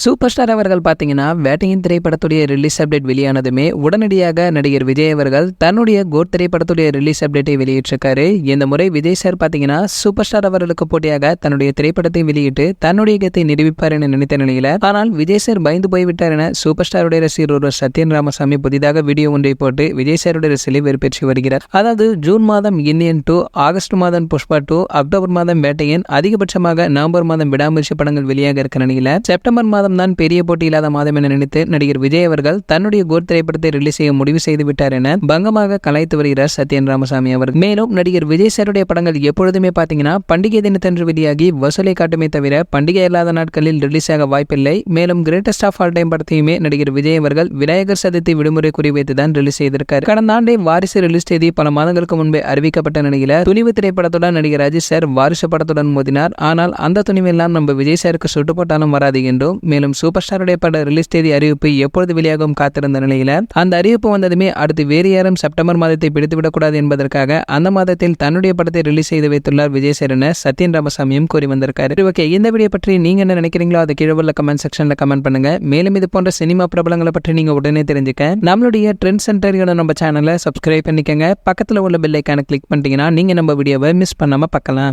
Super star அவர்கள் பார்த்தீங்கன்னா வேட்டையின் திரைப்படத்துடைய release update வெளியானதுமே உடனடியாக நடிகர் விஜய் அவர்கள் தன்னுடைய கோட் திரைப்படத்துடைய ரிலீஸ் அப்டேட்டை வெளியிட்டிருக்காரு. இந்த முறை விஜய் சார் பார்த்தீங்கன்னா சூப்பர் ஸ்டார் அவர்களுக்கு போட்டியாக தன்னுடைய திரைப்படத்தை வெளியிட்டு தன்னுடைய கத்தை நிரூபிப்பார் என நினைத்த நிலையில ஆனால் விஜய் சார் பயந்து போய்விட்டார் என சூப்பர் ஸ்டாருடைய ரசிகர் ஒருவர் சத்யன் ராமசாமி புதிதாக வீடியோ ஒன்றை போட்டு விஜய் சாருடைய ரசிகை வெறுப்பேற்றி வருகிறார். அதாவது ஜூன் மாதம் இந்தியன் 2, ஆகஸ்ட் மாதம் புஷ்பா 2, அக்டோபர் மாதம் வேட்டையன், அதிகபட்சமாக நவம்பர் மாதம் விடாமுயற்சி படங்கள் வெளியாக இருக்கிற நிலையில செப்டம்பர் மாதம் தான் பெரிய போட்டி இல்லாத மாதம் என நினைத்து நடிகர் விஜய் அவர்கள் தன்னுடைய கோட் திரைப்படத்தை ரிலீஸ் செய்ய முடிவு செய்து விட்டார் என பங்கமாக கலாய்த்து வருகிறார் சத்யன் ராமசாமி அவர்கள். மேலும் நடிகர் விஜய் சாருடைய படங்கள் எப்பொழுதுமே பாத்தீங்கன்னா பண்டிகை தினத்தன்று வெளியாகி வசூலை காட்டுமே தவிர பண்டிகை இல்லாத நாட்களில் ரிலீஸ் ஆக வாய்ப்பில்லை. மேலும் கிரேட்டஸ்ட் ஆஃப் ஆல் டைம் படத்தையுமே நடிகர் விஜய் அவர்கள் விநாயகர் சதுர்த்தி விடுமுறை குறிவைத்து தான் ரிலீஸ் செய்திருக்கார். கடந்த ஆண்டே வாரிசு ரிலீஸ் தேதி பல மாதங்களுக்கு முன்பே அறிவிக்கப்பட்ட நிலையில துணிவு திரைப்படத்துடன் நடிகர் அஜித் சார் வாரிசு படத்துடன் மோதினார். ஆனால் அந்த துணிவெல்லாம் நம்ம விஜய் சாருக்கு சுட்டு போட்டாலும் வராது என்றும் மேலும் சூப்பர் ஸ்டாருடைய பட ரிலீஸ் தேதி அறிவிப்பு எப்பொழுது வெளியாகும் காத்திருந்த நிலையில அந்த அறிவிப்பு வந்ததுமே அடுத்து வேறு யாரும் செப்டம்பர் மாதத்தை பிடித்துவிடக்கூடாது என்பதற்காக அந்த மாதத்தில் தன்னுடைய படத்தை ரிலீஸ் செய்து வைத்துள்ளார் விஜய் சார் என சத்யன் ராமசாமியும் கூறி வந்திருக்காரு. ஓகே, இந்த வீடியோ பற்றி நீங்க என்ன நினைக்கிறீங்களோ அதை கீழே உள்ள கமெண்ட் செக்ஷன்ல கமெண்ட் பண்ணுங்க. மேலும் இது போன்ற சினிமா பிரபலங்களை பற்றி நீங்க உடனே தெரிஞ்சுக்க நம்மளுடைய ட்ரெண்ட் சென்டர் நம்ம சேனலை சப்ஸ்கிரைப் பண்ணிக்கங்க. பக்கத்துல உள்ள பெல் ஐகானை கிளிக் பண்ணிட்டீங்கன்னா நீங்க நம்ம வீடியோவை மிஸ் பண்ணாம பார்க்கலாம்.